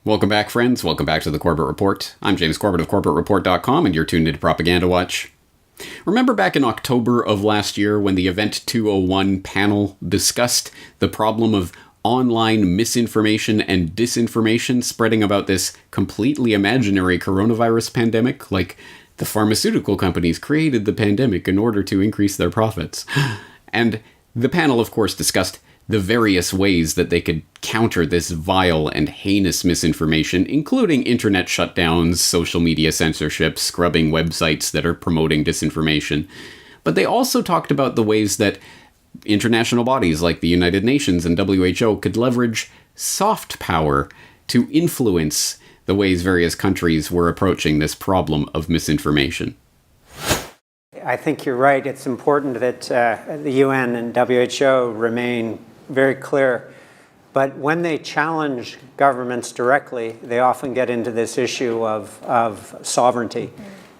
Welcome back, friends. Welcome back to the Corbett Report. I'm James Corbett of CorbettReport.com, and you're tuned into Propaganda Watch. Remember back in October of last year when the Event 201 panel discussed the problem of online misinformation and disinformation spreading about this completely imaginary coronavirus pandemic? Like, the pharmaceutical companies created the pandemic in order to increase their profits. And the panel, of course, discussed the various ways that they could counter this vile and heinous misinformation, including internet shutdowns, social media censorship, scrubbing websites that are promoting disinformation. But they also talked about the ways that international bodies like the United Nations and WHO could leverage soft power to influence the ways various countries were approaching this problem of misinformation. I think you're right. It's important that the UN and WHO remain very clear. But when they challenge governments directly, they often get into this issue of sovereignty.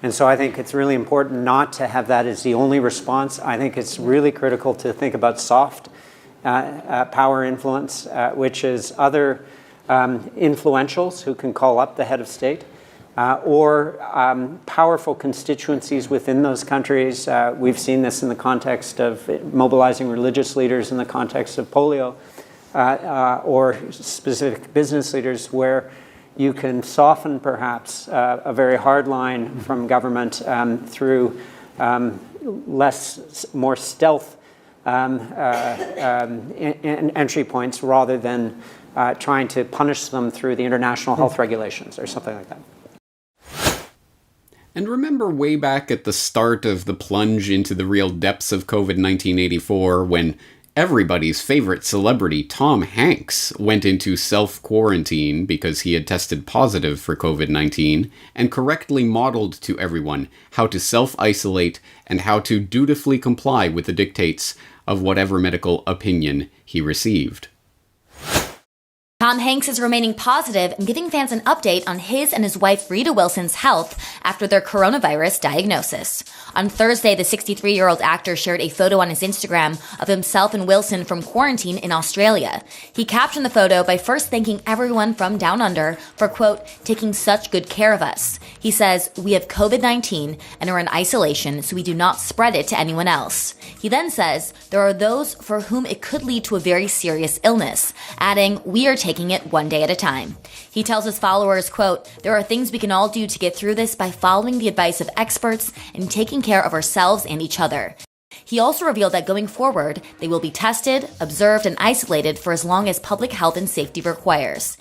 And so I think it's really important not to have that as the only response. I think it's really critical to think about soft power influence, which is other influentials who can call up the head of state, or powerful constituencies within those countries. We've seen this in the context of mobilizing religious leaders in the context of polio, or specific business leaders, where you can soften perhaps a very hard line from government through more stealth entry points rather than trying to punish them through the international health regulations or something like that. And remember way back at the start of the plunge into the real depths of COVID-19 '84 when everybody's favorite celebrity, Tom Hanks, went into self-quarantine because he had tested positive for COVID-19 and correctly modeled to everyone how to self-isolate and how to dutifully comply with the dictates of whatever medical opinion he received. Tom Hanks is remaining positive and giving fans an update on his and his wife Rita Wilson's health after their coronavirus diagnosis. On Thursday, the 63-year-old actor shared a photo on his Instagram of himself and Wilson from quarantine in Australia. He captioned the photo by first thanking everyone from Down Under for, quote, taking such good care of us. He says, "We have COVID-19 and are in isolation so we do not spread it to anyone else." He then says, "There are those for whom it could lead to a very serious illness," adding, "We are taking it one day at a time." He tells his followers, quote, "There are things we can all do to get through this by following the advice of experts and taking care of ourselves and each other." He also revealed that going forward, they will be tested, observed, and isolated for as long as public health and safety requires.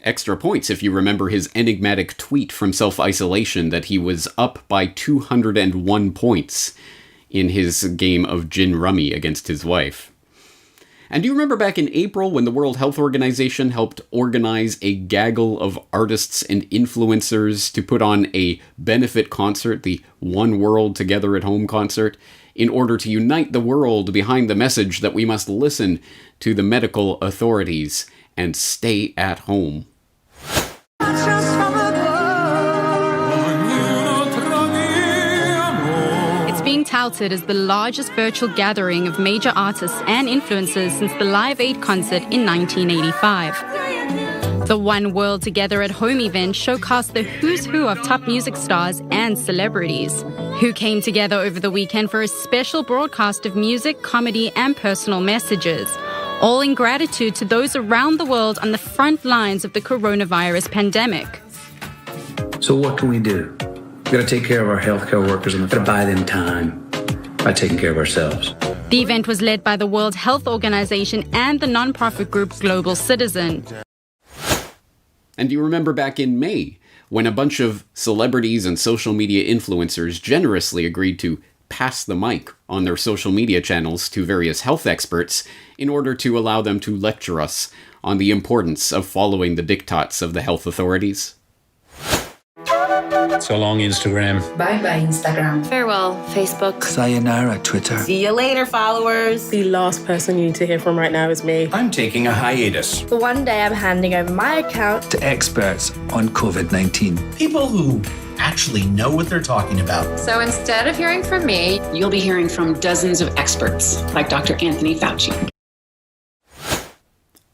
Extra points if you remember his enigmatic tweet from self-isolation that he was up by 201 points in his game of gin rummy against his wife. And do you remember back in April when the World Health Organization helped organize a gaggle of artists and influencers to put on a benefit concert, the One World Together at Home concert, in order to unite the world behind the message that we must listen to the medical authorities and stay at home? Being touted as the largest virtual gathering of major artists and influencers since the Live Aid concert in 1985. The One World Together at Home event showcased the who's who of top music stars and celebrities, who came together over the weekend for a special broadcast of music, comedy, and personal messages, all in gratitude to those around the world on the front lines of the coronavirus pandemic. So what can we do? We've got to take care of our healthcare workers and we've got to buy them time by taking care of ourselves. The event was led by the World Health Organization and the nonprofit group Global Citizen. And do you remember back in May when a bunch of celebrities and social media influencers generously agreed to pass the mic on their social media channels to various health experts in order to allow them to lecture us on the importance of following the diktats of the health authorities? So long, Instagram. Bye-bye, Instagram. Farewell, Facebook. Sayonara, Twitter. See you later, followers. The last person you need to hear from right now is me. I'm taking a hiatus. For one day, I'm handing over my account to experts on COVID-19. People who actually know what they're talking about. So instead of hearing from me, you'll be hearing from dozens of experts, like Dr. Anthony Fauci.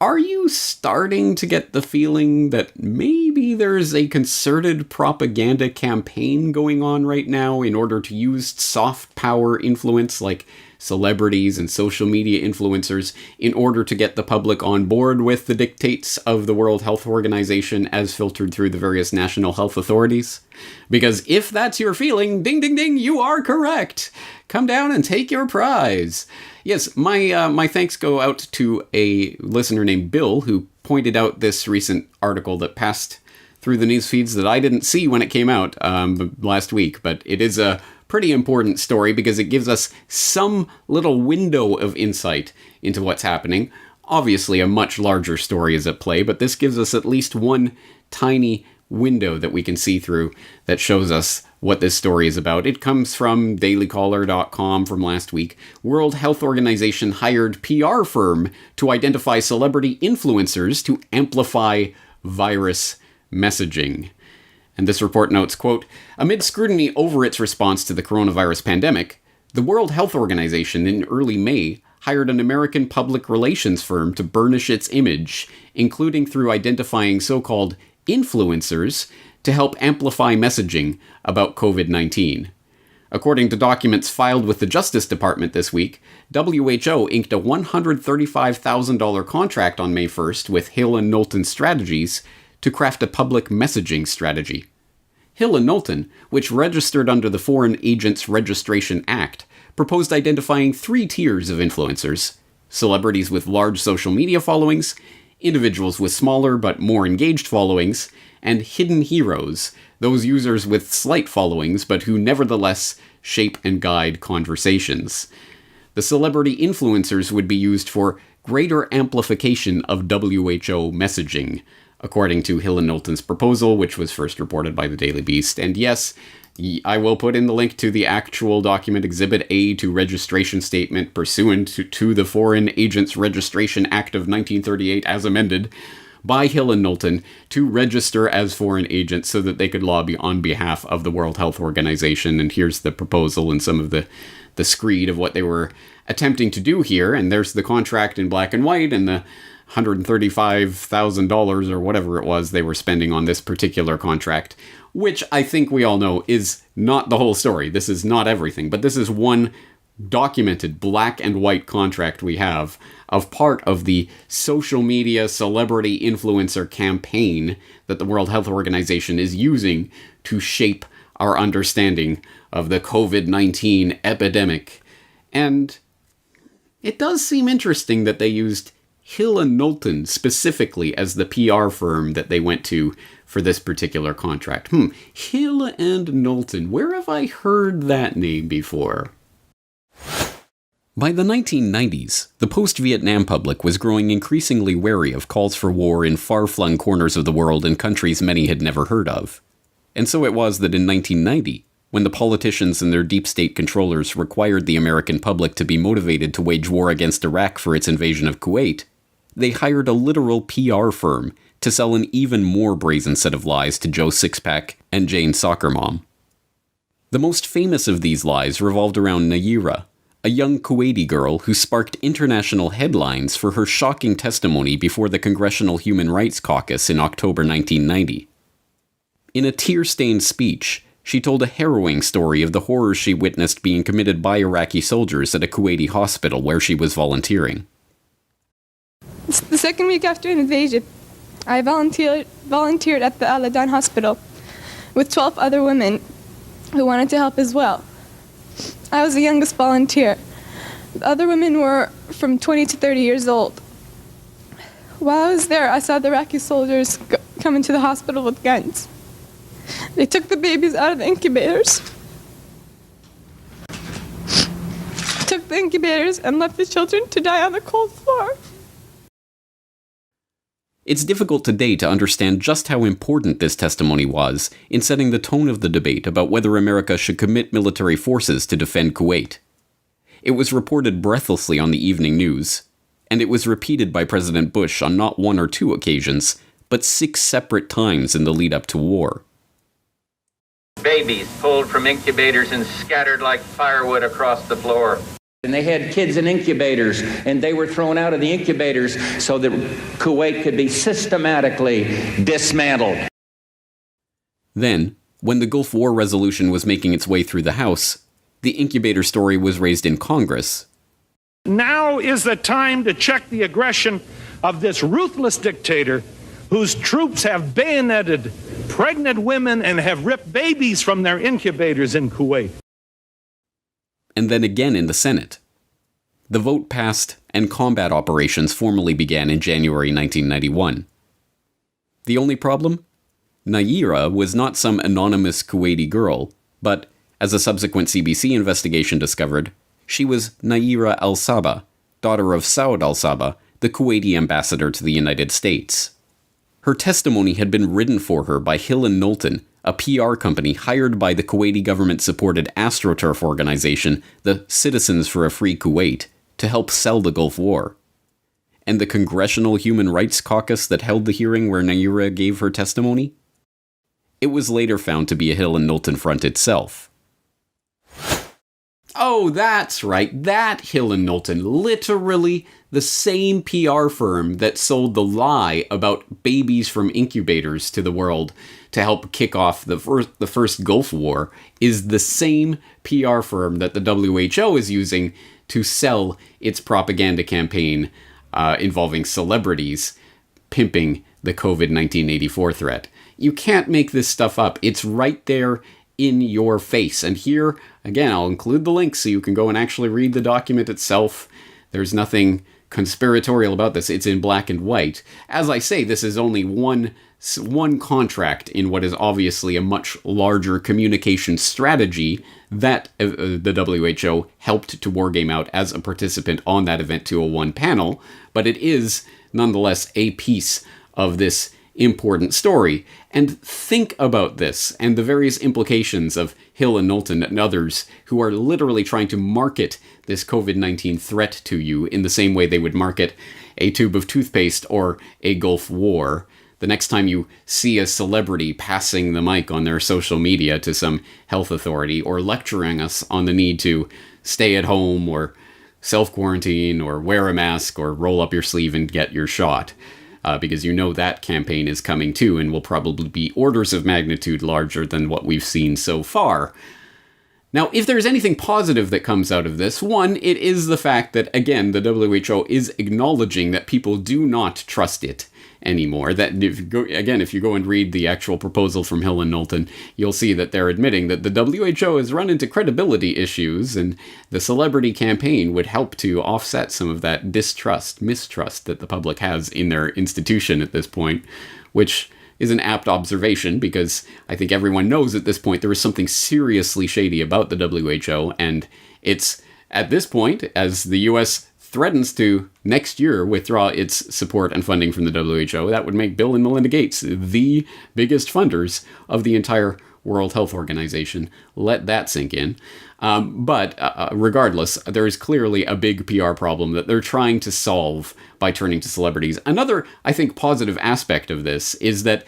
Are you starting to get the feeling that maybe there's a concerted propaganda campaign going on right now in order to use soft power influence like celebrities and social media influencers in order to get the public on board with the dictates of the World Health Organization as filtered through the various national health authorities? Because if that's your feeling, ding ding ding, you are correct. Come down and take your prize. Yes, my thanks go out to a listener named Bill who pointed out this recent article that passed through the news feeds that I didn't see when it came out last week, but it is a pretty important story because it gives us some little window of insight into what's happening. Obviously, a much larger story is at play, but this gives us at least one tiny window that we can see through that shows us what this story is about. It comes from dailycaller.com from last week. World Health Organization hired PR firm to identify celebrity influencers to amplify virus messaging. And this report notes, quote, amid scrutiny over its response to the coronavirus pandemic, the World Health Organization in early May hired an American public relations firm to burnish its image, including through identifying so-called influencers to help amplify messaging about COVID-19. According to documents filed with the Justice Department this week, WHO inked a $135,000 contract on May 1st with Hill & Knowlton Strategies to craft a public messaging strategy. Hill & Knowlton, which registered under the Foreign Agents Registration Act, proposed identifying 3 tiers of influencers: celebrities with large social media followings, individuals with smaller but more engaged followings, and hidden heroes, those users with slight followings but who nevertheless shape and guide conversations. The celebrity influencers would be used for greater amplification of WHO messaging, according to Hill & Knowlton's proposal, which was first reported by the Daily Beast. And yes, I will put in the link to the actual document, Exhibit A to registration statement pursuant to the Foreign Agents Registration Act of 1938 as amended by Hill & Knowlton to register as foreign agents so that they could lobby on behalf of the World Health Organization. And here's the proposal and some of the screed of what they were attempting to do here. And there's the contract in black and white and the $135,000 or whatever it was they were spending on this particular contract, which I think we all know is not the whole story. This is not everything, but this is one documented black and white contract we have of part of the social media celebrity influencer campaign that the World Health Organization is using to shape our understanding of the COVID-19 epidemic. And it does seem interesting that they used Hill & Knowlton specifically as the PR firm that they went to for this particular contract. Hill & Knowlton, where have I heard that name before? By the 1990s, the post-Vietnam public was growing increasingly wary of calls for war in far-flung corners of the world in countries many had never heard of. And so it was that in 1990, when the politicians and their deep state controllers required the American public to be motivated to wage war against Iraq for its invasion of Kuwait, they hired a literal PR firm to sell an even more brazen set of lies to Joe Sixpack and Jane Soccer Mom. The most famous of these lies revolved around Nayira, a young Kuwaiti girl who sparked international headlines for her shocking testimony before the Congressional Human Rights Caucus in October 1990. In a tear-stained speech, she told a harrowing story of the horrors she witnessed being committed by Iraqi soldiers at a Kuwaiti hospital where she was volunteering. The second week after an invasion, I volunteered at the Al-Adan hospital with 12 other women who wanted to help as well. I was the youngest volunteer. The other women were from 20 to 30 years old. While I was there, I saw the Iraqi soldiers come into the hospital with guns. They took the babies out of the incubators, and left the children to die on the cold floor. It's difficult today to understand just how important this testimony was in setting the tone of the debate about whether America should commit military forces to defend Kuwait. It was reported breathlessly on the evening news, and it was repeated by President Bush on not 1 or 2 occasions, but 6 separate times in the lead-up to war. Babies pulled from incubators and scattered like firewood across the floor. And they had kids in incubators, and they were thrown out of the incubators so that Kuwait could be systematically dismantled. Then, when the Gulf War resolution was making its way through the House, the incubator story was raised in Congress. Now is the time to check the aggression of this ruthless dictator whose troops have bayoneted pregnant women and have ripped babies from their incubators in Kuwait. And then again in the Senate. The vote passed, and combat operations formally began in January 1991. The only problem? Nayirah was not some anonymous Kuwaiti girl, but, as a subsequent CBC investigation discovered, she was Nayirah al-Sabah, daughter of Saud al-Sabah, the Kuwaiti ambassador to the United States. Her testimony had been written for her by Hill & Knowlton, a PR company hired by the Kuwaiti government-supported AstroTurf organization, the Citizens for a Free Kuwait, to help sell the Gulf War. And the Congressional Human Rights Caucus that held the hearing where Nayirah gave her testimony? It was later found to be a Hill & Knowlton front itself. Oh, that's right, that Hill & Knowlton, literally the same PR firm that sold the lie about babies from incubators to the world to help kick off the first Gulf War, is the same PR firm that the WHO is using to sell its propaganda campaign involving celebrities pimping the COVID-1984 threat. You can't make this stuff up. It's right there in your face. And here, again, I'll include the link so you can go and actually read the document itself. There's nothing conspiratorial about this. It's in black and white. As I say, this is only one contract in what is obviously a much larger communication strategy that the WHO helped to wargame out as a participant on that Event 201 panel, but it is nonetheless a piece of this important story. And think about this and the various implications of Hill & Knowlton and others who are literally trying to market this COVID-19 threat to you in the same way they would market a tube of toothpaste or a Gulf War. The next time you see a celebrity passing the mic on their social media to some health authority or lecturing us on the need to stay at home or self-quarantine or wear a mask or roll up your sleeve and get your shot. Because you know that campaign is coming too and will probably be orders of magnitude larger than what we've seen so far. Now, if there's anything positive that comes out of this, one, it is the fact that, again, the WHO is acknowledging that people do not trust it anymore. That if you go and read the actual proposal from Hill & Knowlton, you'll see that they're admitting that the WHO has run into credibility issues, and the celebrity campaign would help to offset some of that mistrust that the public has in their institution at this point, which is an apt observation because I think everyone knows at this point there is something seriously shady about the WHO, and it's at this point, as the US threatens to next year withdraw its support and funding from the WHO, that would make Bill and Melinda Gates the biggest funders of the entire World Health Organization. Let that sink in. But regardless, there is clearly a big PR problem that they're trying to solve by turning to celebrities. Another, I think, positive aspect of this is that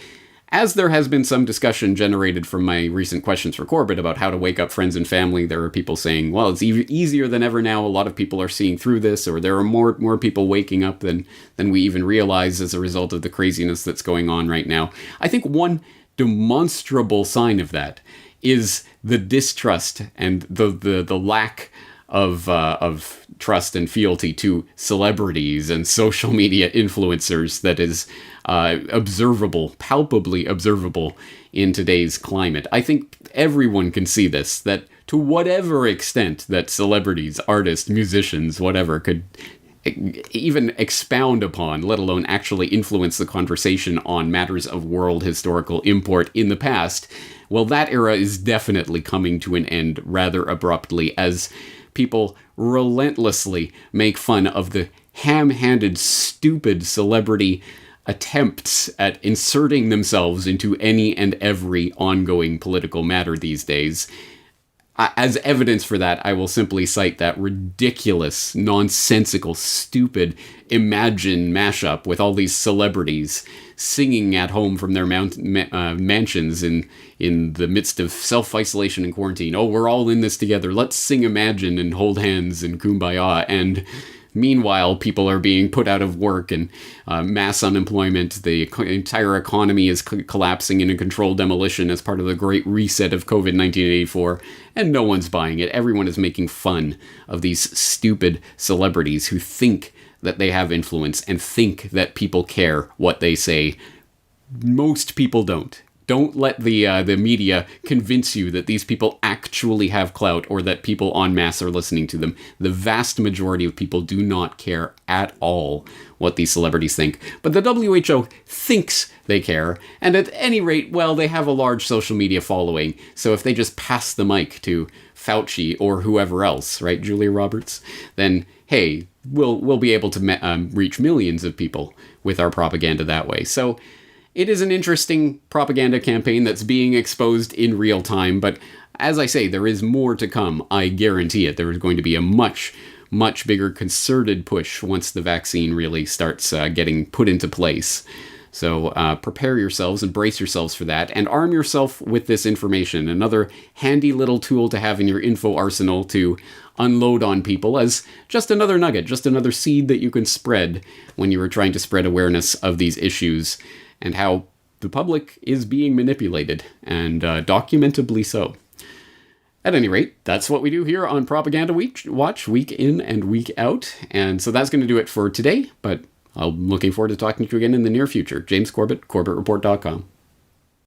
as there has been some discussion generated from my recent questions for Corbett about how to wake up friends and family, there are people saying, well, it's easier than ever now. A lot of people are seeing through this, or there are more people waking up than we even realize as a result of the craziness that's going on right now. I think one demonstrable sign of that is the distrust and the lack of trust and fealty to celebrities and social media influencers that is palpably observable in today's climate. I think everyone can see this, that to whatever extent that celebrities, artists, musicians, whatever, could even expound upon, let alone actually influence the conversation on matters of world historical import in the past, well, that era is definitely coming to an end rather abruptly as people relentlessly make fun of the ham-handed, stupid celebrity attempts at inserting themselves into any and every ongoing political matter these days. As evidence for that, I will simply cite that ridiculous, nonsensical, stupid Imagine mashup with all these celebrities singing at home from their mansions in the midst of self-isolation and quarantine. Oh, we're all in this together. Let's sing Imagine and hold hands and kumbaya. And meanwhile, people are being put out of work and mass unemployment. The entire economy is collapsing in a controlled demolition as part of the Great Reset of COVID-1984, and no one's buying it. Everyone is making fun of these stupid celebrities who think that they have influence and think that people care what they say. Most people don't. Don't let the media convince you that these people actually have clout or that people en masse are listening to them. The vast majority of people do not care at all what these celebrities think. But the WHO thinks they care, and at any rate, well, they have a large social media following, so if they just pass the mic to Fauci or whoever else, right, Julia Roberts, then, hey, we'll be able to reach millions of people with our propaganda that way. So it is an interesting propaganda campaign that's being exposed in real time, but as I say, there is more to come. I guarantee it. There is going to be a much bigger concerted push once the vaccine really starts getting put into place. So prepare yourselves and brace yourselves for that, and arm yourself with this information. Another handy little tool to have in your info arsenal to unload on people as just another nugget, just another seed that you can spread when you are trying to spread awareness of these issues and how the public is being manipulated, and documentably so. At any rate, that's what we do here on Propaganda Watch, week in and week out. And so that's going to do it for today, but I'm looking forward to talking to you again in the near future. James Corbett, CorbettReport.com.